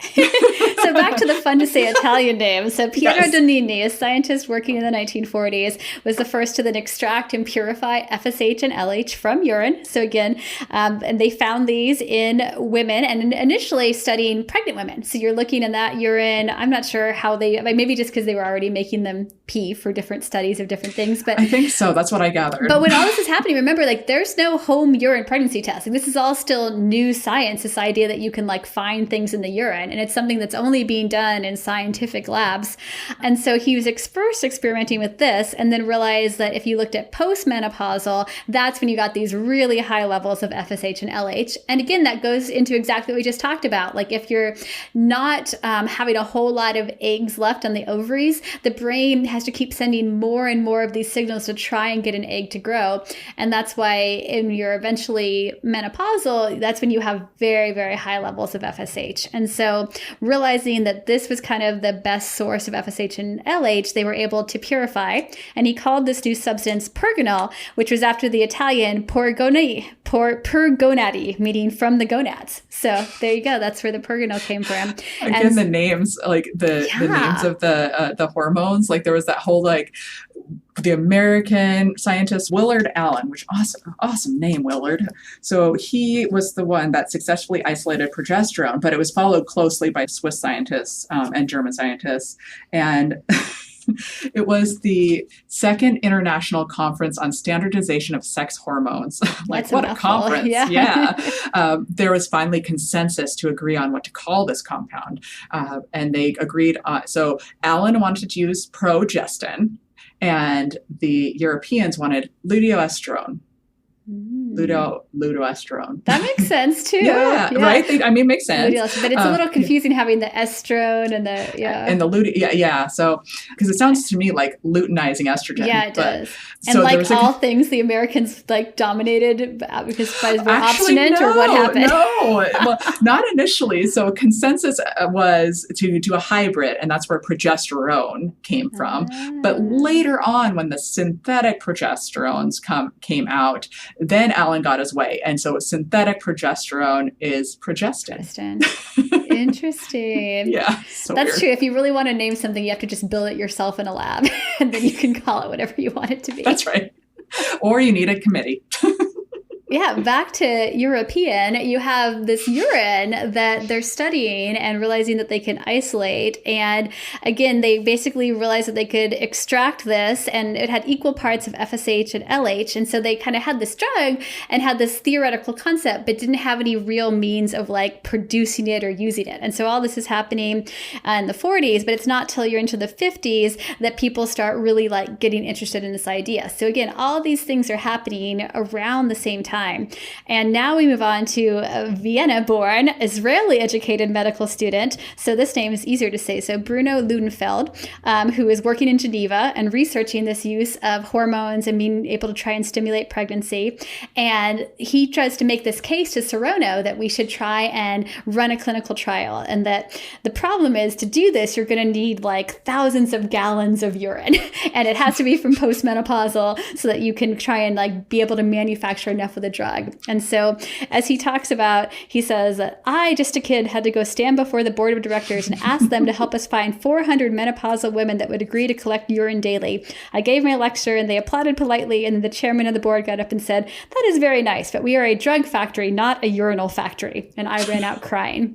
So back to the fun to say Italian name. So Piero Donnini, a scientist working in the 1940s, was the first to then extract and purify FSH and LH from urine. So again, and they found these in women and initially studying pregnant women. So you're looking in that urine. I'm not sure how maybe just because they were already making them pee for different studies of different things. But I think so. That's what I gathered. But when all this is happening, remember, like there's no home urine pregnancy testing. This is all still new science, this idea that you can like find things in the urine, and it's something that's only being done in scientific labs. And so he was first experimenting with this and then realized that if you looked at postmenopausal, that's when you got these really high levels of FSH and LH. And again, that goes into exactly what we just talked about. Like if you're not having a whole lot of eggs left on the ovaries, the brain has to keep sending more and more of these signals to try and get an egg to grow. And that's why when you're eventually menopausal, that's when you have very, very high levels of FSH. And so realizing that this was kind of the best source of FSH and LH, they were able to purify. And he called this new substance Perganol, which was after the Italian Pergonati, meaning from the gonads. So there you go. That's where the Perganol came from. Again, the names, like the names of the hormones, like there was that whole like the American scientist Willard Allen, which awesome name, Willard. So he was the one that successfully isolated progesterone, but it was followed closely by Swiss scientists and German scientists. And it was the Second International Conference on Standardization of Sex Hormones. Like, that's what a conference. Yeah. There was finally consensus to agree on what to call this compound. And they agreed on, so Allen wanted to use progestin, and the Europeans wanted luteoestrone. Luteoestrone. That makes sense too. Yeah, right. It makes sense. But it's a little confusing having the estrone and the and the lutein. Yeah. So because it sounds to me like luteinizing estrogen. Yeah, it does. And so like all things, the Americans like dominated because they were obstinate, or what happened? No, well, not initially. So consensus was to do a hybrid, and that's where progesterone came from. But later on, when the synthetic progesterones came out, then Allen got his way. And so synthetic progesterone is progestin. Interesting. Yeah. So that's weird. True. If you really want to name something, you have to just build it yourself in a lab and then you can call it whatever you want it to be. That's right. Or you need a committee. Yeah, back to European, you have this urine that they're studying and realizing that they can isolate. And again, they basically realized that they could extract this, and it had equal parts of FSH and LH. And so they kind of had this drug and had this theoretical concept, but didn't have any real means of like producing it or using it. And so all this is happening in the 40s, but it's not till you're into the 50s that people start really like getting interested in this idea. So again, all these things are happening around the same time. And now we move on to a Vienna-born, Israeli-educated medical student. So this name is easier to say. So Bruno Ludenfeld, who is working in Geneva and researching this use of hormones and being able to try and stimulate pregnancy. And he tries to make this case to Serono that we should try and run a clinical trial. And that the problem is, to do this, you're going to need like thousands of gallons of urine. And it has to be from postmenopausal so that you can try and like be able to manufacture enough of the drug. And so as he talks about, he says, I, just a kid, had to go stand before the board of directors and ask them to help us find 400 menopausal women that would agree to collect urine daily. I gave my lecture and they applauded politely, and then the chairman of the board got up and said, that is very nice, but we are a drug factory, not a urinal factory. And I ran out crying.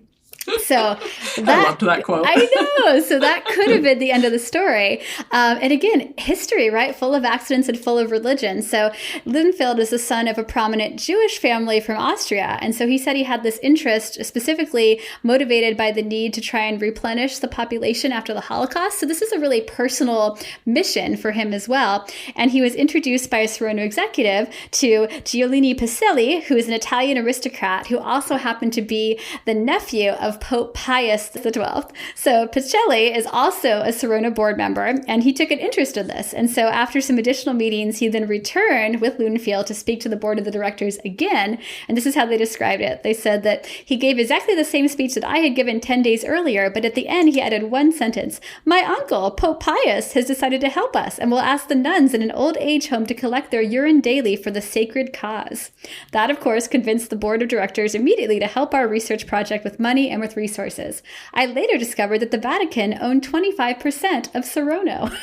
So that, I loved that quote. I know. So that could have been the end of the story. And again, history, right? Full of accidents and full of religion. So Ludenfeld is the son of a prominent Jewish family from Austria. And so he said he had this interest specifically motivated by the need to try and replenish the population after the Holocaust. So this is a really personal mission for him as well. And he was introduced by a Serono executive to Giolini Pacelli, who is an Italian aristocrat who also happened to be the nephew of Pope Pius XII. So Pacelli is also a Serono board member, and he took an interest in this. And so after some additional meetings, he then returned with Ludenfeld to speak to the board of the directors again. And this is how they described it. They said that he gave exactly the same speech that I had given 10 days earlier, but at the end he added one sentence. My uncle, Pope Pius, has decided to help us and will ask the nuns in an old age home to collect their urine daily for the sacred cause. That, of course, convinced the board of directors immediately to help our research project with money and with resources. I later discovered that the Vatican owned 25% of Serono.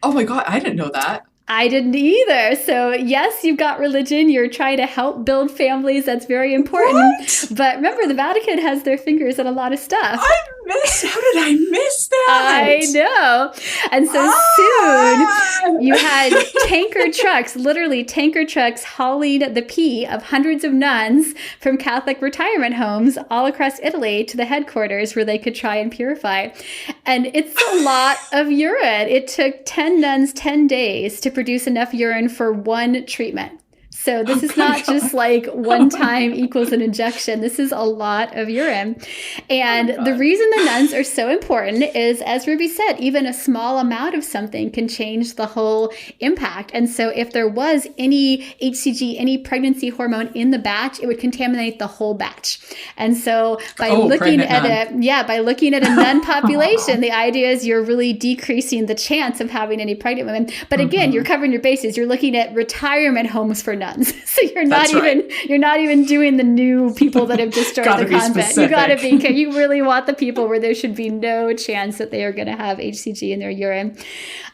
Oh my God, I didn't know that. I didn't either. So yes, you've got religion. You're trying to help build families. That's very important. What? But remember, the Vatican has their fingers in a lot of stuff. How did I miss that? I know. And so soon you had tanker trucks, literally tanker trucks hauling the pee of hundreds of nuns from Catholic retirement homes all across Italy to the headquarters where they could try and purify. And it's a lot of urine. It took 10 nuns 10 days to produce enough urine for one treatment. So this is not just like one time equals an injection. This is a lot of urine. And the reason the nuns are so important is, as Ruby said, even a small amount of something can change the whole impact. And so if there was any HCG, any pregnancy hormone in the batch, it would contaminate the whole batch. And so by looking at a nun population, the idea is you're really decreasing the chance of having any pregnant women. But again, you're covering your bases. You're looking at retirement homes for nuns. So you're not even doing the new people that have destroyed the convent. You got to be. You really want the people where there should be no chance that they are going to have HCG in their urine.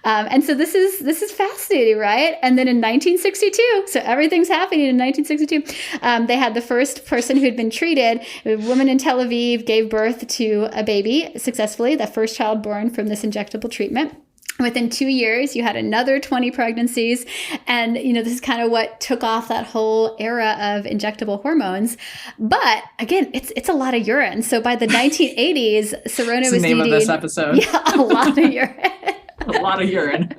And so this is fascinating, right? And then in 1962, so everything's happening in 1962. They had the first person who had been treated. A woman in Tel Aviv gave birth to a baby successfully, the first child born from this injectable treatment. Within 2 years, you had another 20 pregnancies. And, this is kind of what took off that whole era of injectable hormones. But again, it's a lot of urine. So by the 1980s, Serono was needing... the name of this episode. Yeah, a lot of urine. A lot of urine.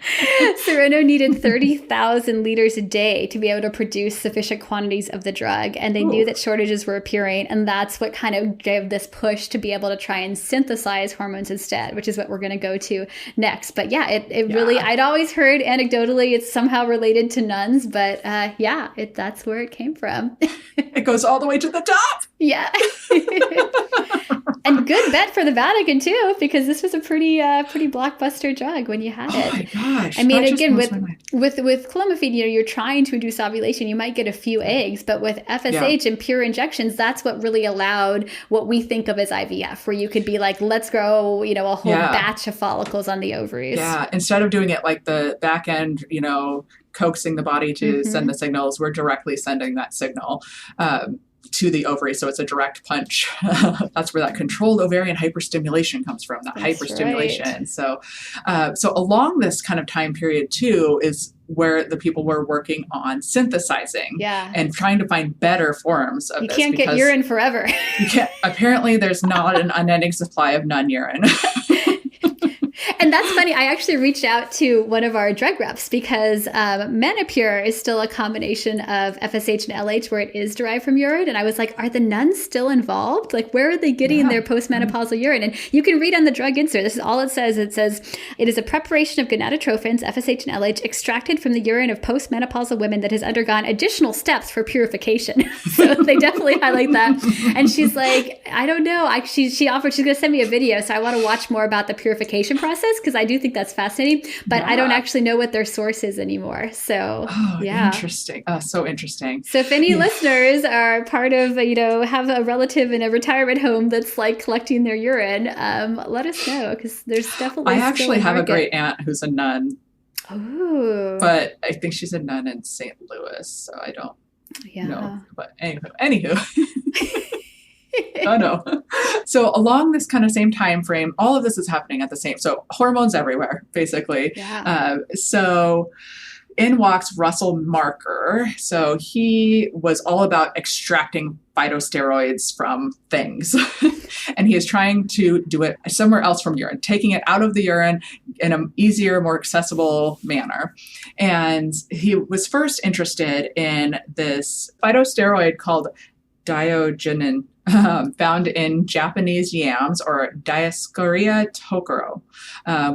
Serono needed 30,000 liters a day to be able to produce sufficient quantities of the drug. And they knew that shortages were appearing. And that's what kind of gave this push to be able to try and synthesize hormones instead, which is what we're going to go to next. But yeah, it really, I'd always heard anecdotally it's somehow related to nuns. But that's where it came from. It goes all the way to the top. Yeah. And good bet for the Vatican too, because this was a pretty blockbuster drug when you had it. Oh my gosh! I mean, again, with clomiphene, you're trying to induce ovulation. You might get a few eggs, but with FSH and pure injections, that's what really allowed what we think of as IVF, where you could be like, let's grow, a whole batch of follicles on the ovaries. Yeah, instead of doing it like the back end, coaxing the body to send the signals. We're directly sending that signal to the ovary. So it's a direct punch. That's where that controlled ovarian hyperstimulation comes from, that hyperstimulation. Right. So along this kind of time period too is where the people were working on synthesizing and trying to find better forms of this. You can't get urine forever. You can't, apparently there's not an unending supply of non-urine. And that's funny. I actually reached out to one of our drug reps because Menopur is still a combination of FSH and LH where it is derived from urine. And I was like, are the nuns still involved? Like, where are they getting their postmenopausal urine? And you can read on the drug insert. This is all it says. It says, it is a preparation of gonadotropins, FSH and LH, extracted from the urine of postmenopausal women that has undergone additional steps for purification. So they definitely highlight that. And she's like, I don't know. She offered, she's going to send me a video. So I want to watch more about the purification process because I do think that's fascinating, but I don't actually know what their source is anymore. So, interesting. So interesting. So if any listeners are part of, have a relative in a retirement home that's like collecting their urine, let us know because there's definitely. I actually have a great aunt who's a nun. Oh. But I think she's a nun in St. Louis, so I don't know. But anywho. Oh no. So along this kind of same time frame, all of this is happening at the same. So hormones everywhere, basically. Yeah. So in walks Russell Marker. So he was all about extracting phytosteroids from things. And he is trying to do it somewhere else from urine, taking it out of the urine in an easier, more accessible manner. And he was first interested in this phytosteroid called Diogenin, found in Japanese yams, or Dioscorea tokoro,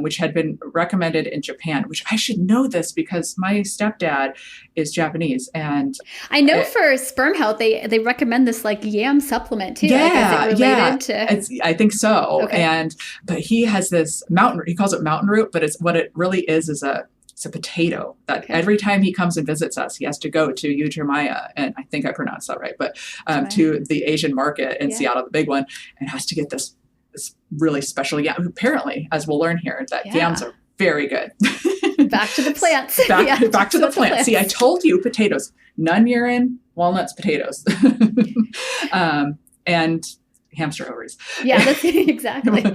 which had been recommended in Japan, which I should know this because my stepdad is Japanese. And I know for sperm health, they recommend this like yam supplement too. Yeah, to... I think so. Okay. But he has this mountain, he calls it mountain root, but it's what it really is it's a potato that every time he comes and visits us, he has to go to Ujermaya, and I think I pronounced that right, but to the Asian market in Seattle, the big one, and has to get this really special yam. Apparently, as we'll learn here, that yams are very good. Back to the plants. Back to the plants. See, I told you potatoes, none urine, walnuts, potatoes, and hamster ovaries. Yeah, that's exactly.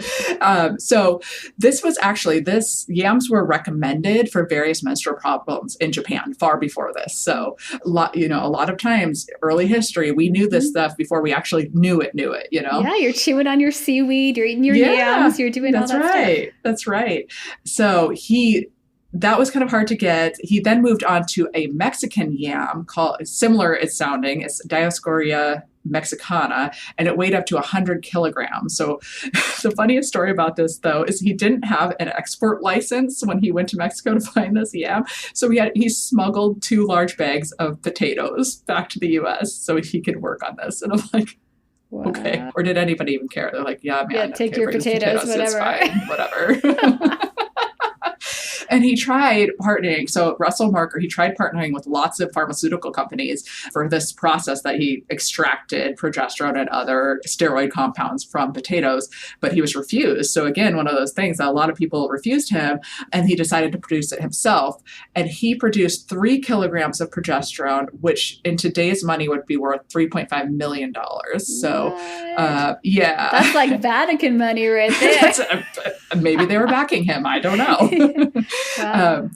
So this yams were recommended for various menstrual problems in Japan far before this. So a lot of times, early history, we knew this stuff before we actually knew it. Yeah, you're chewing on your seaweed, you're eating your yams, you're doing all that stuff. That's right. So that was kind of hard to get. He then moved on to a Mexican yam called, similar it's sounding, it's Dioscorea mexicana, and it weighed up to 100 kilograms. So the funniest story about this, though, is he didn't have an export license when he went to Mexico to find this yam. So he smuggled 2 large bags of potatoes back to the U.S. so he could work on this. And I'm like, wow. Okay. Or did anybody even care? They're like, yeah, man. Yeah, take your potatoes, whatever. It's fine, whatever. And he tried partnering. So Russell Marker, he tried partnering with lots of pharmaceutical companies for this process that he extracted progesterone and other steroid compounds from potatoes, but he was refused. So again, one of those things that a lot of people refused him, and he decided to produce it himself. And he produced 3 kilograms of progesterone, which in today's money would be worth $3.5 million. So, yeah. That's like Vatican money right there. Maybe they were backing him. I don't know. Wow.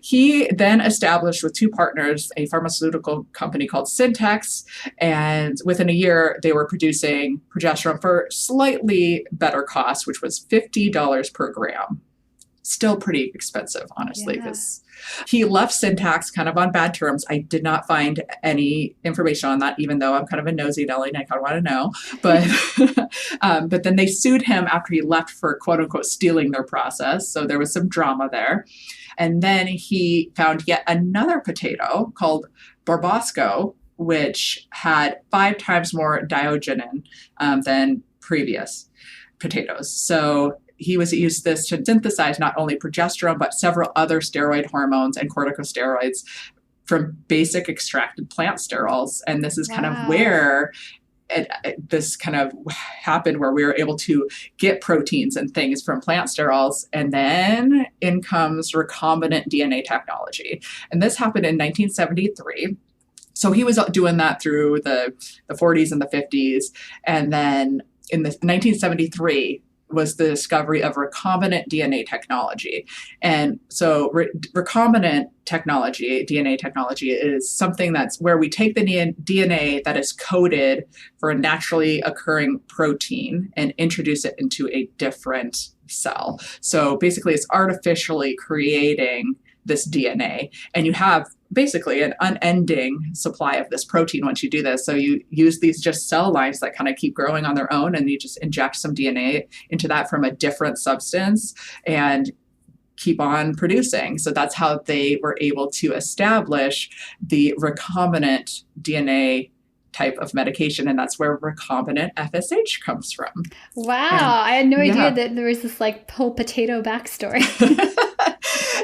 He then established with 2 partners a pharmaceutical company called Syntex, and within a year they were producing progesterone for slightly better cost, which was $50 per gram. Still pretty expensive, honestly, because he left Syntax kind of on bad terms. I did not find any information on that, even though I'm kind of a nosy Nelly and I kind of want to know. But then they sued him after he left for quote unquote stealing their process. So there was some drama there. And then he found yet another potato called Barbasco, which had 5 times more diogenin than previous potatoes. So he used this to synthesize not only progesterone, but several other steroid hormones and corticosteroids from basic extracted plant sterols. And this is kind of where this kind of happened where we were able to get proteins and things from plant sterols. And then in comes recombinant DNA technology. And this happened in 1973. So he was doing that through the 40s and the 50s. And then in the 1973 was the discovery of recombinant DNA technology. And so recombinant technology, DNA technology, is something that's where we take the DNA that is coded for a naturally occurring protein and introduce it into a different cell. So basically it's artificially creating this DNA, and you have basically an unending supply of this protein once you do this. So you use these just cell lines that kind of keep growing on their own, and you just inject some DNA into that from a different substance and keep on producing. So that's how they were able to establish the recombinant DNA type of medication, and that's where recombinant FSH comes from. Wow, and I had no idea that there was this like whole potato backstory.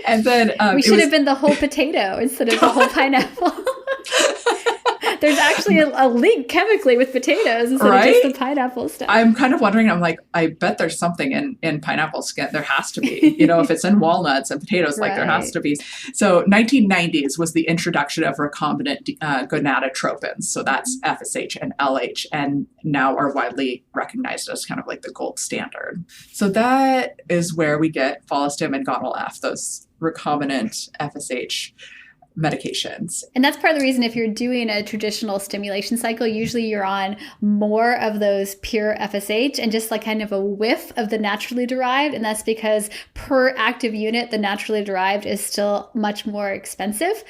And then we should have been the whole potato instead of the whole pineapple. There's actually a link chemically with potatoes instead of just the pineapple stuff. I'm kind of wondering, I'm like, I bet there's something in pineapple skin. There has to be, if it's in walnuts and potatoes, like there has to be. So 1990s was the introduction of recombinant gonadotropins. So that's FSH and LH, and now are widely recognized as kind of like the gold standard. So that is where we get follistim and gonal F, those recombinant FSH medications. And that's part of the reason if you're doing a traditional stimulation cycle, usually you're on more of those pure FSH and just like kind of a whiff of the naturally derived. And that's because per active unit, the naturally derived is still much more expensive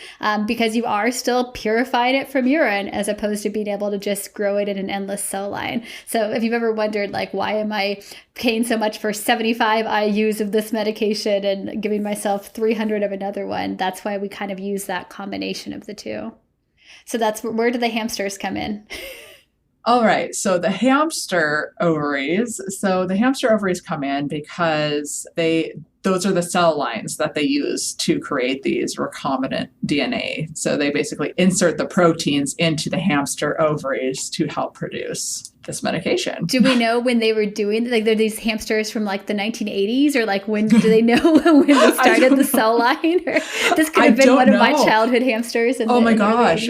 because you are still purifying it from urine as opposed to being able to just grow it in an endless cell line. So if you've ever wondered, like, why am I paying so much for 75 IUs of this medication and giving myself 300 of another one, that's why we kind of use that combination of the two. So that's where do the hamsters come in? All right. So the hamster ovaries. So the hamster ovaries come in because those are the cell lines that they use to create these recombinant DNA. So they basically insert the proteins into the hamster ovaries to help produce this medication. Do we know when they were doing, like, they're these hamsters from like the 1980s, or like when do they know when they started the cell line? Or this could have been one of my childhood hamsters. Oh my gosh.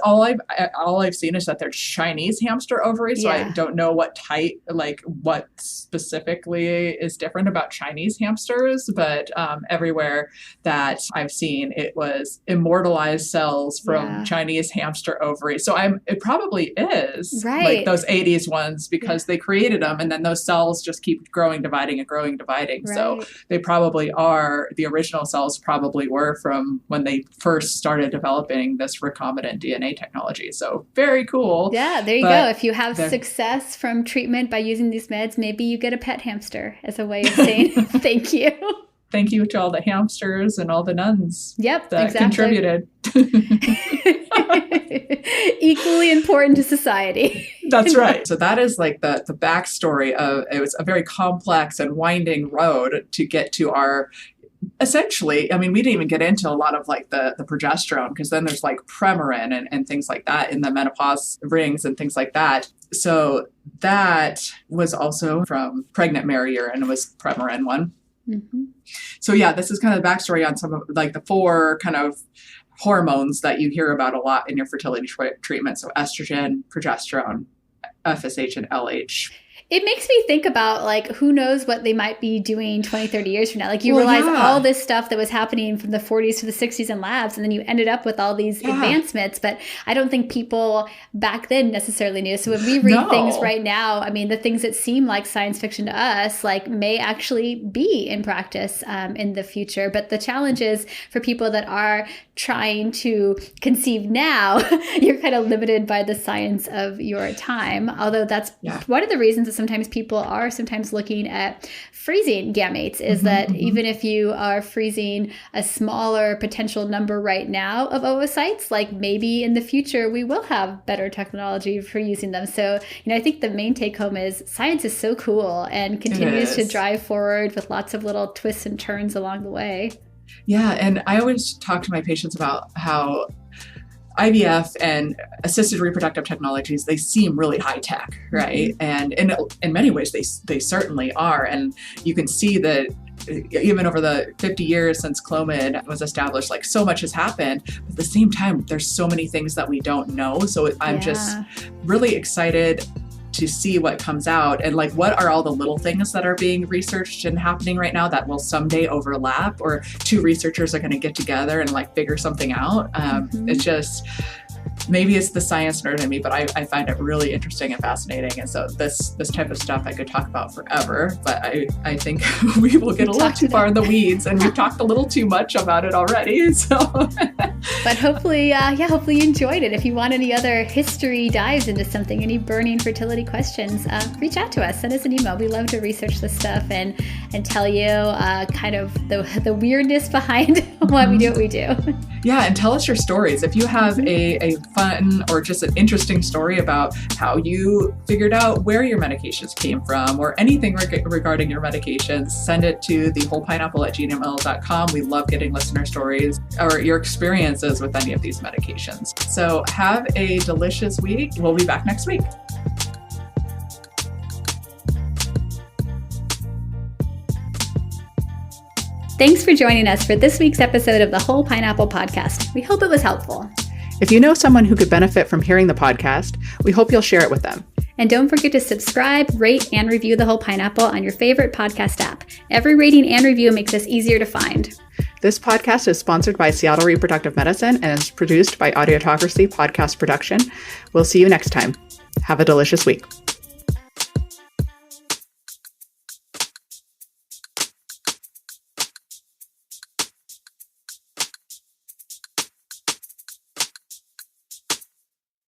All I've seen is that they're Chinese hamster ovaries. So I don't know what type, like what specifically is different about Chinese hamsters, but everywhere that I've seen, it was immortalized cells from Chinese hamster ovaries. So it probably is like those 80s ones, because they created them, and then those cells just keep growing, dividing, and growing, dividing. So they probably are, the original cells probably were from when they first started developing this recombinant DNA technology. So very cool. Yeah, there you go. If you have success from treatment by using these meds, maybe you get a pet hamster as a way of saying thank you. Thank you to all the hamsters and all the nuns that contributed. Equally important to society. That's right. So that is like the backstory of, it was a very complex and winding road to get to our, essentially, I mean, we didn't even get into a lot of like the progesterone, because then there's like Premarin and things like that in the menopause rings and things like that. So that was also from pregnant Mary urine, was Premarin one. Mm-hmm. So this is kind of the backstory on some of like the 4 kind of hormones that you hear about a lot in your fertility treatment. So estrogen, progesterone, FSH, and LH. It makes me think about, like, who knows what they might be doing 20, 30 years from now. Like, you realize all this stuff that was happening from the 40s to the 60s in labs, and then you ended up with all these advancements. But I don't think people back then necessarily knew. So when we read things right now, I mean, the things that seem like science fiction to us, like, may actually be in practice in the future. But the challenge is for people that are trying to conceive now, you're kind of limited by the science of your time. Although that's one of the reasons that sometimes people are sometimes looking at freezing gametes, is that even if you are freezing a smaller potential number right now of oocytes, like maybe in the future we will have better technology for using them. So, I think the main take home is science is so cool and continues to drive forward with lots of little twists and turns along the way. Yeah. And I always talk to my patients about how IVF and assisted reproductive technologies, they seem really high tech, right? And in many ways, they certainly are. And you can see that even over the 50 years since Clomid was established, like so much has happened. But at the same time, there's so many things that we don't know. So I'm just really excited to see what comes out, and like what are all the little things that are being researched and happening right now that will someday overlap, or two researchers are going to get together and like figure something out. It's just, maybe it's the science nerd in me, but I find it really interesting and fascinating. And so this type of stuff I could talk about forever, but I think we will get a little too far in the weeds, and we've talked a little too much about it already. So, but hopefully, hopefully you enjoyed it. If you want any other history dives into something, any burning fertility questions, reach out to us. Send us an email. We love to research this stuff and tell you kind of the weirdness behind why we do what we do. Yeah, and tell us your stories. If you have a fun or just an interesting story about how you figured out where your medications came from, or anything regarding your medications, send it to thewholepineapple@gmail.com. We love getting listener stories or your experiences with any of these medications. So have a delicious week. We'll be back next week. Thanks for joining us for this week's episode of the Whole Pineapple Podcast. We hope it was helpful. If you know someone who could benefit from hearing the podcast, we hope you'll share it with them. And don't forget to subscribe, rate, and review The Whole Pineapple on your favorite podcast app. Every rating and review makes us easier to find. This podcast is sponsored by Seattle Reproductive Medicine and is produced by Audiotocracy Podcast Production. We'll see you next time. Have a delicious week.